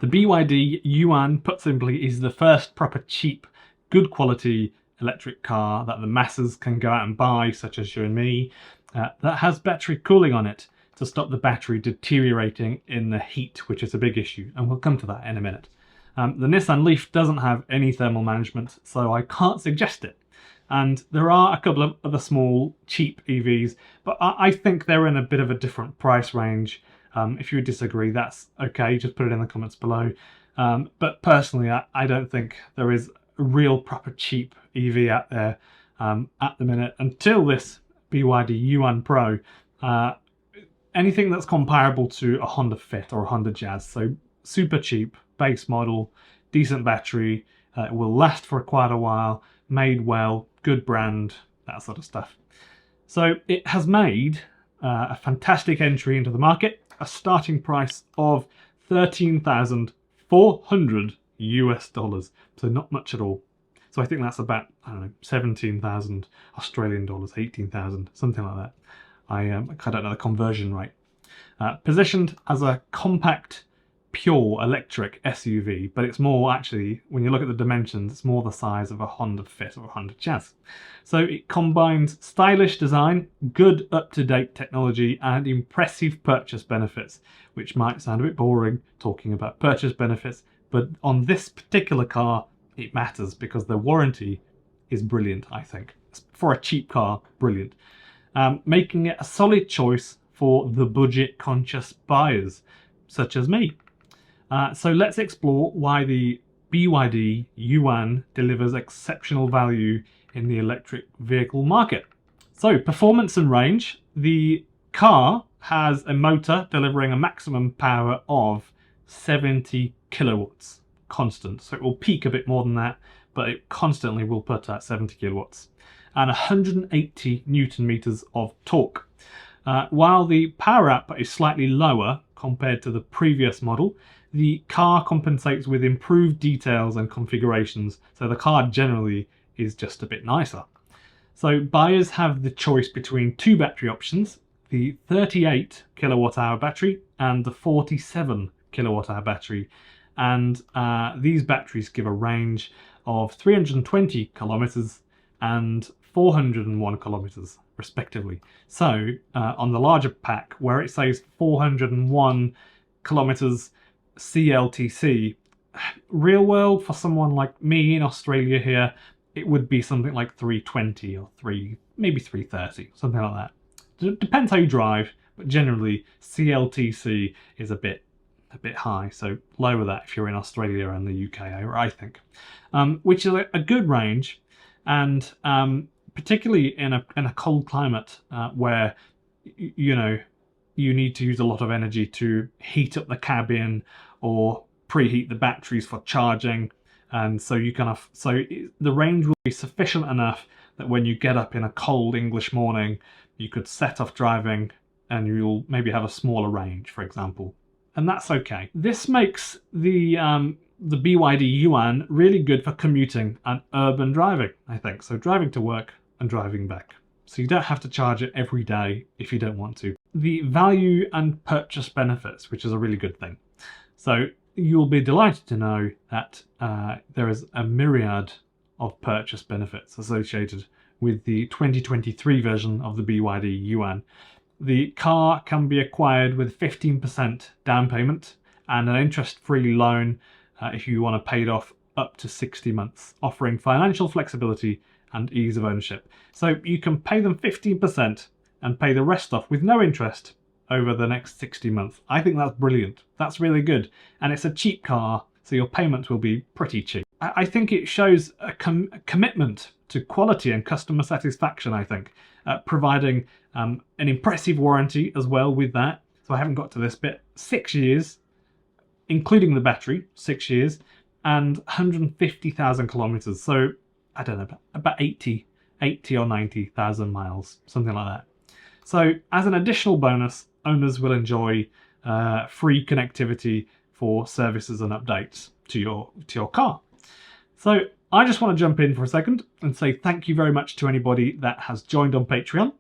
The BYD Yuan, put simply, is the first proper cheap, good quality electric car that the masses can go out and buy, such as you and me, that has battery cooling on it to stop the battery deteriorating in the heat, which is a big issue, and we'll come to that in a minute. The Nissan Leaf doesn't have any thermal management, so I can't suggest it. And there are a couple of other small, cheap EVs, but I think they're in a bit of a different price range. If you disagree, that's okay, just put it in the comments below. But personally, I don't think there is a real proper cheap EV out there at the minute, until this BYD Yuan Pro. Anything that's comparable to a Honda Fit or a Honda Jazz, so super cheap, base model, decent battery, it will last for quite a while, made well, good brand, that sort of stuff. So it has made a fantastic entry into the market, a starting price of $13,400 US, so not much at all. So I think that's about, I don't know, 17,000 Australian dollars, 18,000, something like that. I don't know the conversion rate. Positioned as a compact, pure electric SUV, but it's more actually, when you look at the dimensions, it's more the size of a Honda Fit or a Honda Jazz. So it combines stylish design, good up-to-date technology, and impressive purchase benefits, which might sound a bit boring talking about purchase benefits, but on this particular car, it matters because the warranty is brilliant, I think. For a cheap car, brilliant. Making it a solid choice for the budget-conscious buyers, such as me. So let's explore why the BYD Yuan delivers exceptional value in the electric vehicle market. So, performance and range. The car has a motor delivering a maximum power of 70 kilowatts, constant. So it will peak a bit more than that, but it constantly will put out 70 kilowatts. And 180 newton meters of torque. While the power output is slightly lower compared to the previous model, the car compensates with improved details and configurations, so the car generally is just a bit nicer. So buyers have the choice between two battery options, the 38 kilowatt hour battery and the 47 kilowatt hour battery, and these batteries give a range of 320 kilometers and 401 kilometers respectively. So on the larger pack, where it says 401 kilometers CLTC, real world for someone like me in Australia here, it would be something like 320 or maybe 330, something like that. Depends how you drive, but generally CLTC is a bit high, so lower that if you're in Australia and the UK, I think, which is a good range, and particularly in a cold climate where you need to use a lot of energy to heat up the cabin or preheat the batteries for charging, and so the range will be sufficient enough that when you get up in a cold English morning, you could set off driving and you'll maybe have a smaller range, for example, and that's okay. This makes the BYD Yuan really good for commuting and urban driving, I think. So driving to work and driving back. So you don't have to charge it every day if you don't want to. The value and purchase benefits, which is a really good thing. So you'll be delighted to know that there is a myriad of purchase benefits associated with the 2023 version of the BYD Yuan. The car can be acquired with 15% down payment and an interest-free loan if you want to pay it off up to 60 months, offering financial flexibility and ease of ownership. So you can pay them 15% and pay the rest off with no interest over the next 60 months. I think that's brilliant. That's really good. And it's a cheap car, so your payments will be pretty cheap. I think it shows a commitment to quality and customer satisfaction, I think, providing an impressive warranty as well with that. So I haven't got to this bit. 6 years, including the battery, 6 years, and 150,000 kilometers. So I don't know, about 80 or 90,000 miles, something like that. So as an additional bonus, owners will enjoy free connectivity for services and updates to your car. So I just want to jump in for a second and say thank you very much to anybody that has joined on Patreon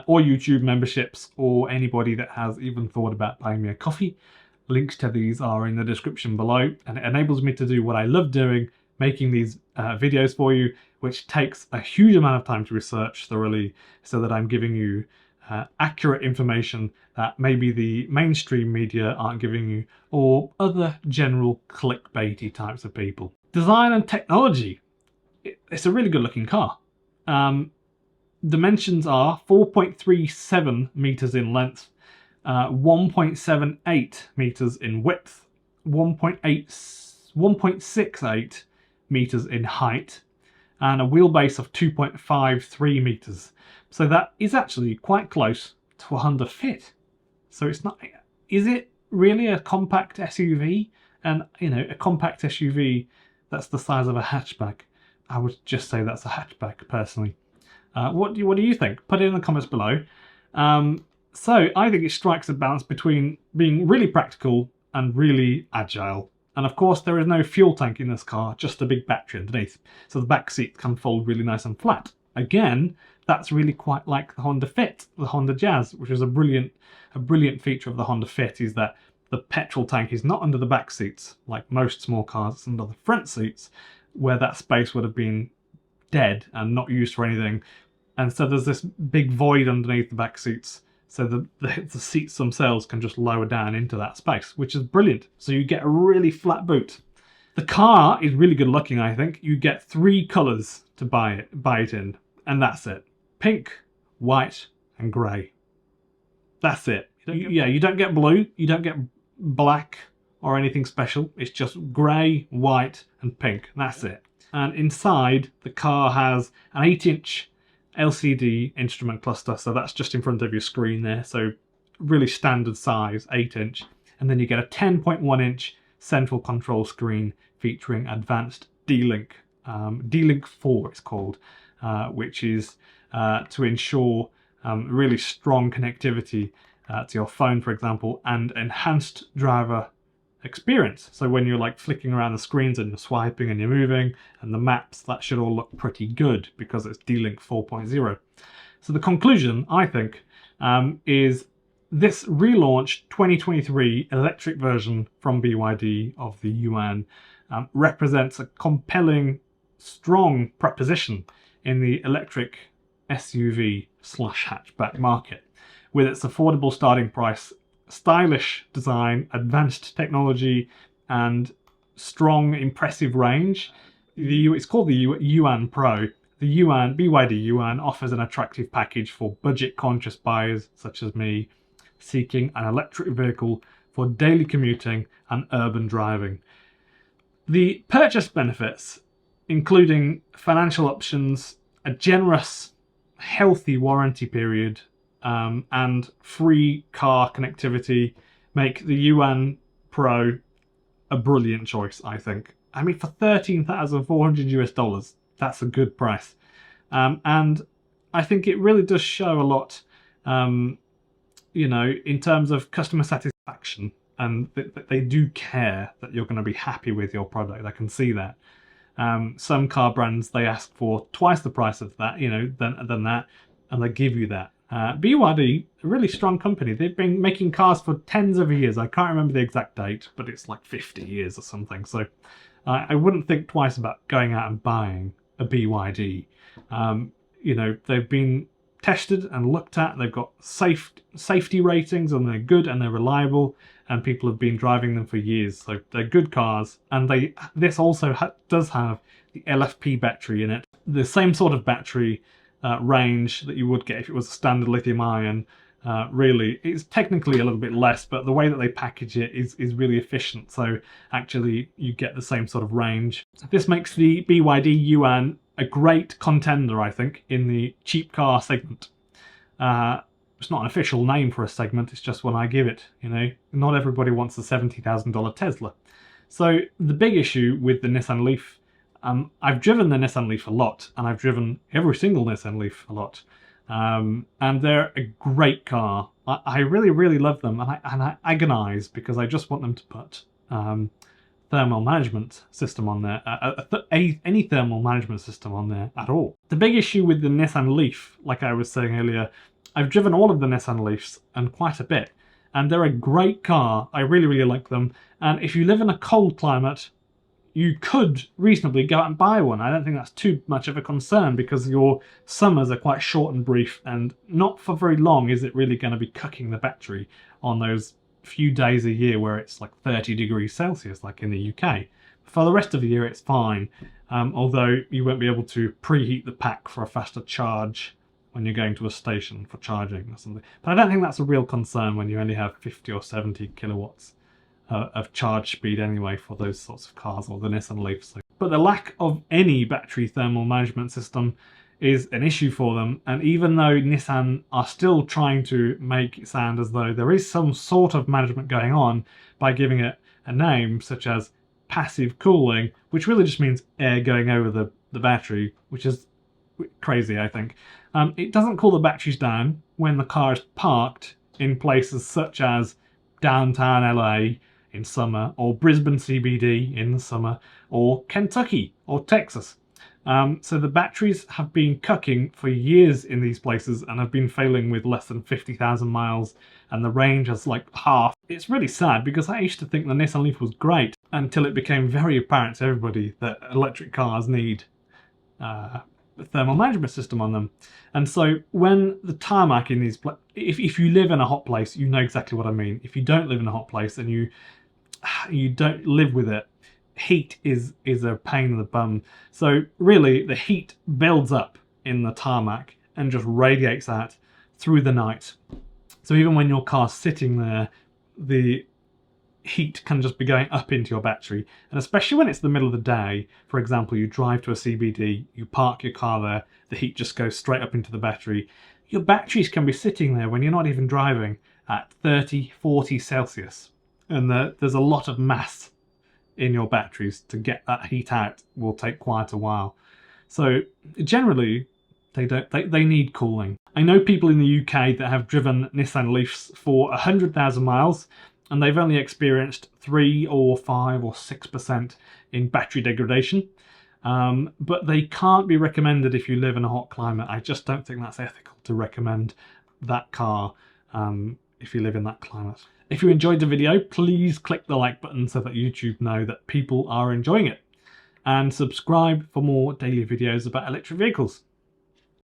or YouTube memberships, or anybody that has even thought about buying me a coffee. Links to these are in the description below, and it enables me to do what I love doing, making these videos for you, which takes a huge amount of time to research thoroughly so that I'm giving you accurate information that maybe the mainstream media aren't giving you, or other general clickbaity types of people. Design and technology. It's a really good looking car. Dimensions are 4.37 meters in length, 1.78 meters in width, 1.68 meters in height, and a wheelbase of 2.53 meters. So that is actually quite close to a Honda Fit. So it's not, is it really a compact SUV? And you know, a compact SUV that's the size of a hatchback, I would just say that's a hatchback personally. What do you think? Put it in the comments below. So I think it strikes a balance between being really practical and really agile. And of course there is no fuel tank in this car, just a big battery underneath. So the back seat can fold really nice and flat. Again, that's really quite like the Honda Fit, the Honda Jazz, which is a brilliant feature of the Honda Fit, is that the petrol tank is not under the back seats like most small cars. It's under the front seats, where that space would have been dead and not used for anything. And so there's this big void underneath the back seats, so the seats themselves can just lower down into that space, which is brilliant. So you get a really flat boot. The car is really good looking, I think. You get 3 colours to buy it in, and that's it. Pink, white, and grey. That's it. You don't get blue, you don't get black or anything special. It's just grey, white, and pink. That's it. And inside, the car has an 8-inch LCD instrument cluster, so that's just in front of your screen there. So really standard size, 8-inch. And then you get a 10.1-inch central control screen featuring advanced D-Link. D-Link 4 it's called, which is to ensure really strong connectivity to your phone, for example, and enhanced driver experience. So when you're like flicking around the screens and you're swiping and you're moving and the maps, that should all look pretty good because it's D-Link 4.0. So the conclusion, I think, is this relaunched 2023 electric version from BYD of the Yuan represents a compelling, strong proposition in the electric SUV/hatchback market. With its affordable starting price, stylish design, advanced technology, and strong, impressive range, it's called the Yuan Pro. The BYD Yuan offers an attractive package for budget-conscious buyers such as me, seeking an electric vehicle for daily commuting and urban driving. The purchase benefits, including financial options, a generous, healthy warranty period, and free car connectivity, make the Yuan Pro a brilliant choice, I think. I mean, for $13,400 US, that's a good price. And I think it really does show a lot, you know, in terms of customer satisfaction, and they do care that you're going to be happy with your product. I can see that. Some car brands, they ask for twice the price of that, you know, than that, and they give you that. BYD, a really strong company. They've been making cars for tens of years. I can't remember the exact date, but it's like 50 years or something. So I wouldn't think twice about going out and buying a BYD. You know, they've been tested and looked at. They've got safety ratings, and they're good and they're reliable, and people have been driving them for years. So they're good cars, and this also does have the LFP battery in it. The same sort of battery range that you would get if it was a standard lithium ion. Really, it's technically a little bit less, but the way that they package it is really efficient. So actually you get the same sort of range. This makes the BYD Yuan a great contender, I think, in the cheap car segment. It's not an official name for a segment, it's just one I give it, you know. Not everybody wants a $70,000 Tesla. So the big issue with the Nissan Leaf, I've driven the Nissan Leaf a lot, and I've driven every single Nissan Leaf a lot. And they're a great car. I really, really love them, and I agonise because I just want them to put thermal management system on there, any thermal management system on there at all. The big issue with the Nissan Leaf, like I was saying earlier, I've driven all of the Nissan Leafs, and quite a bit, and they're a great car. I really, really like them. And if you live in a cold climate, you could reasonably go out and buy one. I don't think that's too much of a concern because your summers are quite short and brief, and not for very long is it really going to be cooking the battery on those few days a year where it's like 30 degrees Celsius, like in the UK. For the rest of the year, it's fine, although you won't be able to preheat the pack for a faster charge when you're going to a station for charging or something. But I don't think that's a real concern when you only have 50 or 70 kilowatts of charge speed anyway for those sorts of cars, or the Nissan Leaf. But the lack of any battery thermal management system is an issue for them, and even though Nissan are still trying to make it sound as though there is some sort of management going on by giving it a name such as passive cooling, which really just means air going over the battery, which is crazy, I think. It doesn't cool the batteries down when the car is parked in places such as downtown LA in summer, or Brisbane CBD in the summer, or Kentucky or Texas. So the batteries have been cucking for years in these places and have been failing with less than 50,000 miles, and the range is like half. It's really sad because I used to think the Nissan Leaf was great until it became very apparent to everybody that electric cars need a thermal management system on them. And so when the tarmac in these if you live in a hot place, you know exactly what I mean. If you don't live in a hot place and you don't live with it, heat is a pain in the bum. So really the heat builds up in the tarmac and just radiates out through the night. So even when your car's sitting there, the heat can just be going up into your battery. And especially when it's the middle of the day, for example, you drive to a CBD, you park your car there, the heat just goes straight up into the battery. Your batteries can be sitting there when you're not even driving at 30, 40 Celsius. And there's a lot of mass in your batteries. To get that heat out will take quite a while. So generally, they need cooling. I know people in the UK that have driven Nissan Leafs for 100,000 miles, and they've only experienced 3 or 5 or 6% in battery degradation. But they can't be recommended if you live in a hot climate. I just don't think that's ethical to recommend that car if you live in that climate. If you enjoyed the video, please click the like button so that YouTube know that people are enjoying it. And subscribe for more daily videos about electric vehicles.